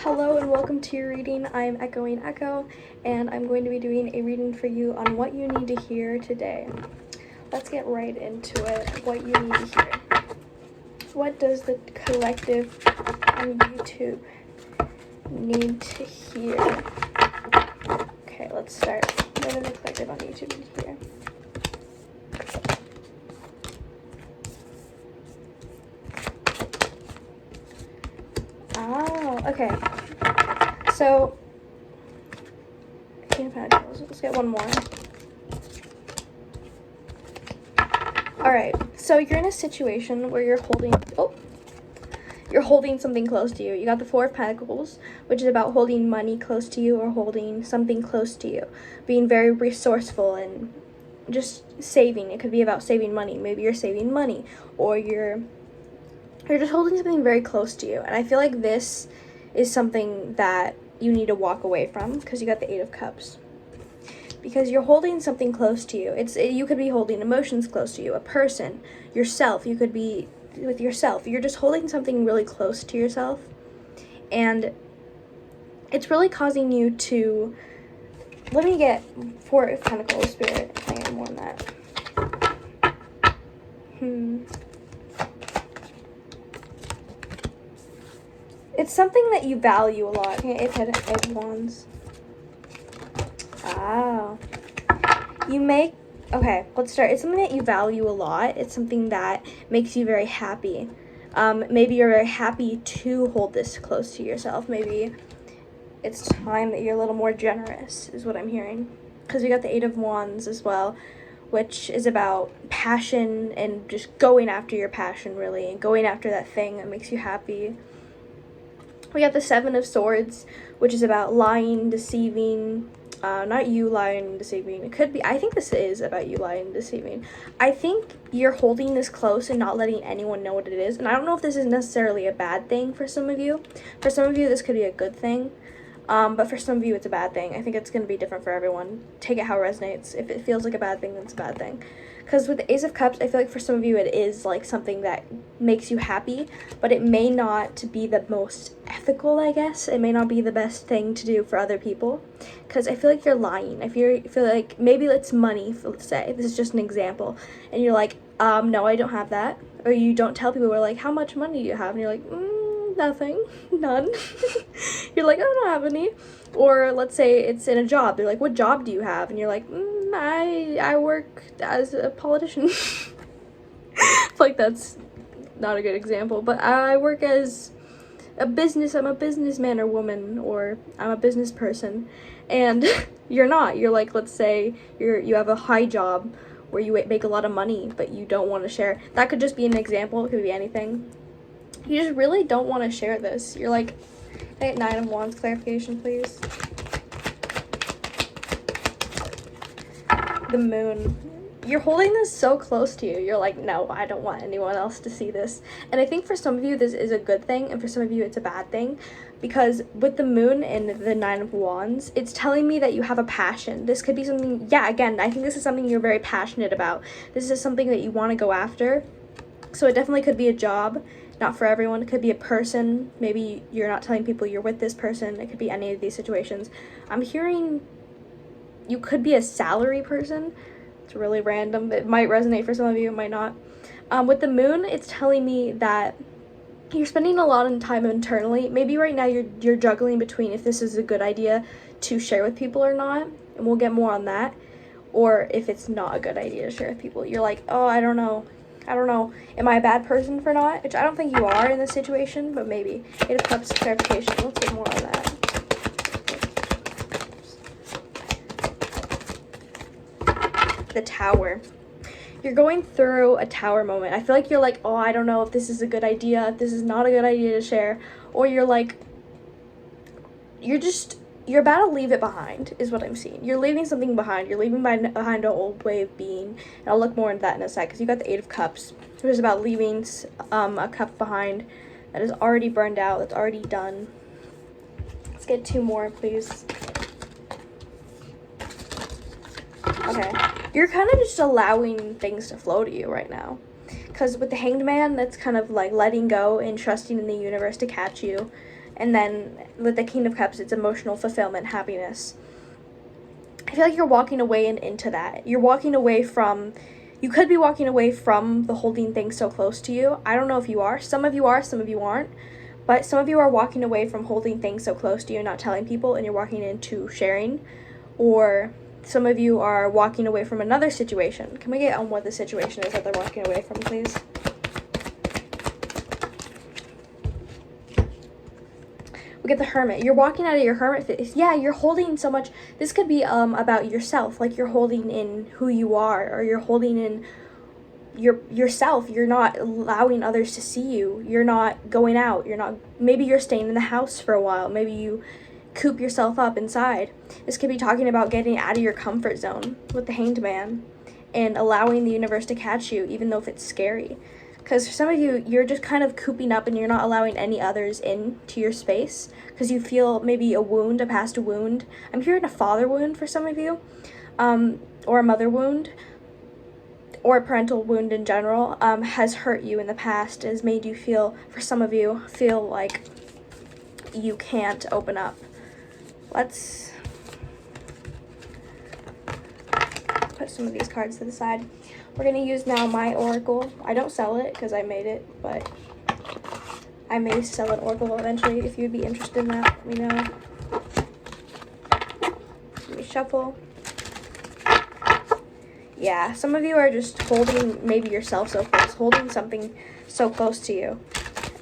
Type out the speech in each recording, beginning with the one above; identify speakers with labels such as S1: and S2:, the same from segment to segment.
S1: Hello and welcome to your reading. I'm Echoing Echo, and I'm going to be doing a reading for you on what you need to hear today. Let's get right into it. What you need to hear. What does the collective on YouTube need to hear? Okay, let's start. What does the collective on YouTube need to hear? Oh, okay. So, King of Pentacles. Let's get one more. Alright, so you're in a situation where you're holding something close to you. You got the Four of Pentacles, which is about holding money close to you or holding something close to you. Being very resourceful and just saving. It could be about saving money. Maybe you're saving money, or you're just holding something very close to you. And I feel like this is something that you need to walk away from because you got the Eight of Cups. Because you're holding something close to you. You could be holding emotions close to you, a person, yourself. You could be with yourself. You're just holding something really close to yourself. And it's really causing you to... Let me get Four of Pentacles, Spirit. I get more on that. It's something that you value a lot. Eight of Wands. Oh. Okay, let's start. It's something that you value a lot. It's something that makes you very happy. Maybe you're very happy to hold this close to yourself. Maybe it's time that you're a little more generous, is what I'm hearing. Because we got the Eight of Wands as well, which is about passion and just going after your passion, really, and going after that thing that makes you happy. We got the Seven of Swords, which is about lying, deceiving. Not you lying and deceiving. It could be, I think this is about you lying and deceiving. I think you're holding this close and not letting anyone know what it is. And I don't know if this is necessarily a bad thing for some of you. For some of you, this could be a good thing. But for some of you, it's a bad thing. I think it's going to be different for everyone. Take it how it resonates. If it feels like a bad thing, then it's a bad thing. Because with the Ace of Cups, I feel like for some of you, it is like something that makes you happy, but it may not be the most ethical, I guess. It may not be the best thing to do for other people. Because I feel like you're lying. I feel like maybe it's money, let's say. This is just an example. And you're like, no, I don't have that. Or you don't tell people, we're like, how much money do you have? And you're like, nothing, none. You're like, I don't have any. Or let's say it's in a job. They're like, what job do you have? And you're like, I work as a politician. Like, that's not a good example, but I work as I'm a businessman or woman, or I'm a business person. And you're not. You're like, let's say you have a high job where you make a lot of money, but you don't want to share. That could just be an example. It could be anything. You just really don't want to share this. You're like, Nine of Wands clarification, please. The Moon. You're holding this so close to you. You're like, no, I don't want anyone else to see this. And I think for some of you, this is a good thing, and for some of you, it's a bad thing. Because with the Moon and the Nine of Wands, it's telling me that you have a passion. This could be something, yeah, again, I think this is something you're very passionate about. This is something that you want to go after. So it definitely could be a job. Not for everyone. It could be a person. Maybe you're not telling people you're with this person. It could be any of these situations. I'm hearing you could be a salary person. It's really random. It might resonate for some of you. It might not. With the Moon, it's telling me that you're spending a lot of time internally. Maybe right now you're juggling between if this is a good idea to share with people or not. And we'll get more on that. Or if it's not a good idea to share with people. You're like, oh, I don't know. Am I a bad person for not? Which I don't think you are in this situation, but maybe. Eight of Cups clarification. Let's get more on that. The Tower. You're going through a Tower moment. I feel like you're like, oh, I don't know if this is a good idea, if this is not a good idea to share. Or you're like, you're about to leave it behind, is what I'm seeing. You're leaving something behind. You're leaving behind an old way of being. And I'll look more into that in a sec, because you got the Eight of Cups, which is about leaving a cup behind that is already burned out, that's already done. Let's get two more, please. Okay. You're kind of just allowing things to flow to you right now. Because with the Hanged Man, that's kind of like letting go and trusting in the universe to catch you. And then with the King of Cups, it's emotional fulfillment, happiness. I feel like you're walking away and into that. You're walking away from, you could be walking away from the holding things so close to you. I don't know if you are. Some of you are, some of you aren't. But some of you are walking away from holding things so close to you, not telling people, and you're walking into sharing. Or some of you are walking away from another situation. Can we get on what the situation is that they're walking away from, please? We get the Hermit. You're walking out of your hermit phase. Yeah, you're holding so much. This could be about yourself, like you're holding in who you are, or you're holding in yourself. You're not allowing others to see you. You're not going out. Maybe you're staying in the house for a while. Maybe you coop yourself up inside. This could be talking about getting out of your comfort zone with the Hanged Man and allowing the universe to catch you, even though if it's scary. Because for some of you, you're just kind of cooping up and you're not allowing any others into your space because you feel maybe a wound, a past wound. I'm hearing a father wound for some of you, or a mother wound, or a parental wound in general, has hurt you in the past, has made you feel, for some of you, feel like you can't open up. Let's put some of these cards to the side. We're going to use now my oracle. I don't sell it because I made it, but I may sell an oracle eventually. If you'd be interested in that, let me know. Let me shuffle. Yeah, some of you are just holding maybe yourself so close, holding something so close to you.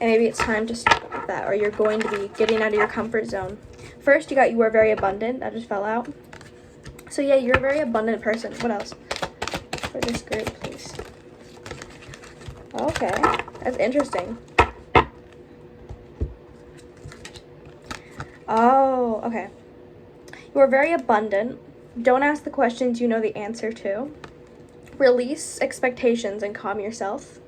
S1: And maybe it's time to stop with that, or you're going to be getting out of your comfort zone. First, you are very abundant. That just fell out. So yeah, you're a very abundant person. What else? For this group, please. Okay, that's interesting. Oh, okay. You are very abundant. Don't ask the questions you know the answer to. Release expectations and calm yourself.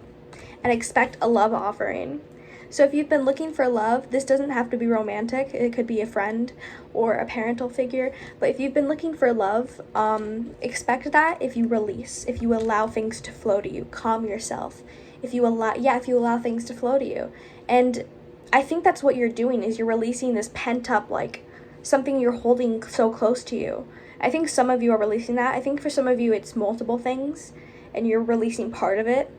S1: And expect a love offering. So if you've been looking for love, this doesn't have to be romantic. It could be a friend or a parental figure. But if you've been looking for love, expect that if you release, if you allow things to flow to you, calm yourself. If you allow things to flow to you. And I think that's what you're doing, is you're releasing this pent up, like something you're holding so close to you. I think some of you are releasing that. I think for some of you it's multiple things and you're releasing part of it.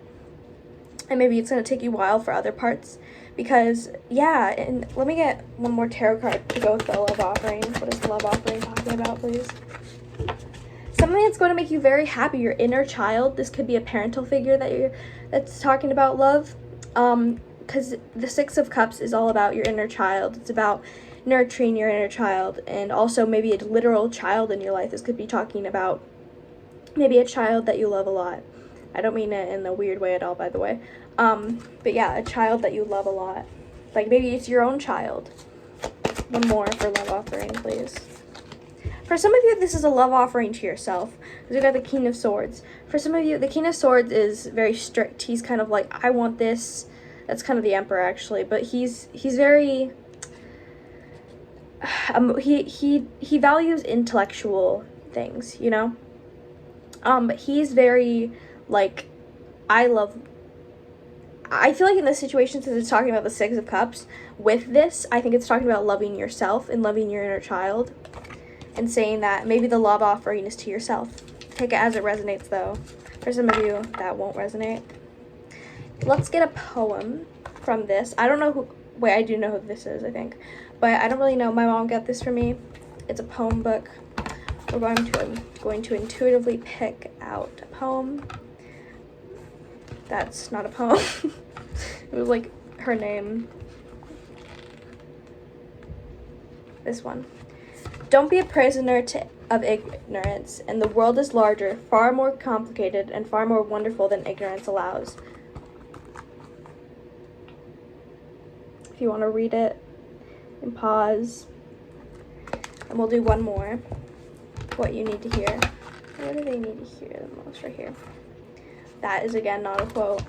S1: And maybe it's going to take you a while for other parts. Because, yeah, and let me get one more tarot card to go with the love offering. What is the love offering talking about, please? Something that's going to make you very happy, your inner child. This could be a parental figure that's talking about love. Because the Six of Cups is all about your inner child. It's about nurturing your inner child. And also maybe a literal child in your life. This could be talking about maybe a child that you love a lot. I don't mean it in a weird way at all, by the way. But yeah, a child that you love a lot. Like maybe it's your own child. One more for love offering, please. For some of you, this is a love offering to yourself. Because we got the King of Swords. For some of you, the King of Swords is very strict. He's kind of like, I want this. That's kind of the Emperor, actually. But he's very... he values intellectual things, you know? But he's very... like, I feel like in this situation, since it's talking about the Six of Cups, with this, I think it's talking about loving yourself and loving your inner child. And saying that maybe the love offering is to yourself. Take it as it resonates, though. For some of you, that won't resonate. Let's get a poem from this. I don't know who... wait, I do know who this is, I think. But I don't really know. My mom got this for me. It's a poem book. We're going to intuitively pick out a poem. That's not a poem. It was like her name. This one. Don't be a prisoner of ignorance, and the world is larger, far more complicated, and far more wonderful than ignorance allows. If you want to read it, and pause, and we'll do one more. What you need to hear. What do they need to hear the most right here? That is, again, not a quote.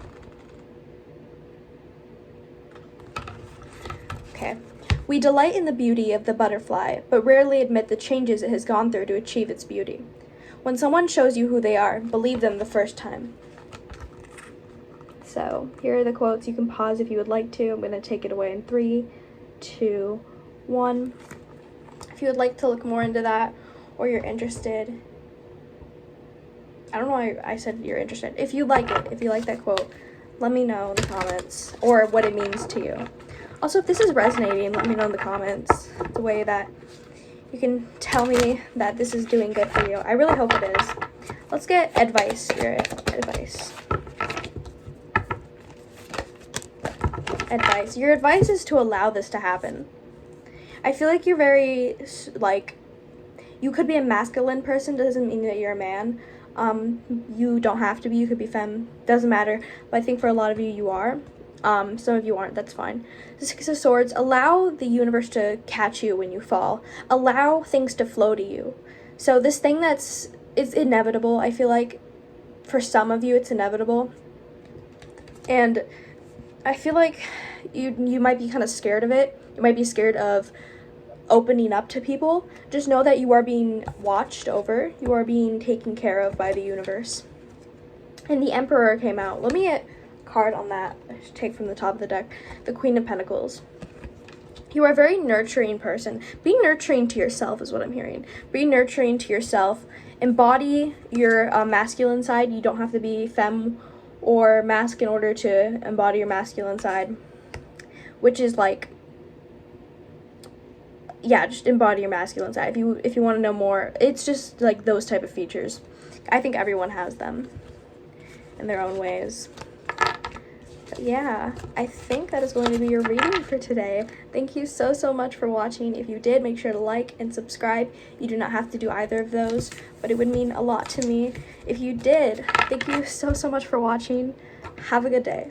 S1: Okay. We delight in the beauty of the butterfly, but rarely admit the changes it has gone through to achieve its beauty. When someone shows you who they are, believe them the first time. So, here are the quotes. You can pause if you would like to. I'm going to take it away in 3, 2, 1. If you would like to look more into that, or you're interested, I don't know why I said you're interested. If you like it, if you like that quote, let me know in the comments, or what it means to you. Also, if this is resonating, let me know in the comments. The way that you can tell me that this is doing good for you. I really hope it is. Let's get advice, Spirit. Advice. Advice. Your advice is to allow this to happen. I feel like you're very, like, you could be a masculine person, doesn't mean that you're a man. You don't have to be, you could be femme, doesn't matter. But I think for a lot of you, you are. Some of you aren't, that's fine. The Six of Swords, allow the universe to catch you when you fall. Allow things to flow to you. So this thing it's inevitable, I feel like for some of you it's inevitable. And I feel like you might be kind of scared of it. You might be scared of opening up to people. Just know that you are being watched over. You are being taken care of by the universe. And the Emperor came out. Let me get a card on that. I should take from the top of the deck. The Queen of Pentacles. You are a very nurturing person. Be nurturing to yourself is what I'm hearing. Be nurturing to yourself. Embody your masculine side. You don't have to be femme or masc in order to embody your masculine side, which is like, yeah, just embody your masculine side. If you want to know more, it's just like those type of features. I think everyone has them in their own ways. But yeah, I think that is going to be your reading for today. Thank you so much for watching. If you did, make sure to like and subscribe. You do not have to do either of those, but it would mean a lot to me if you did. Thank you so much for watching. Have a good day.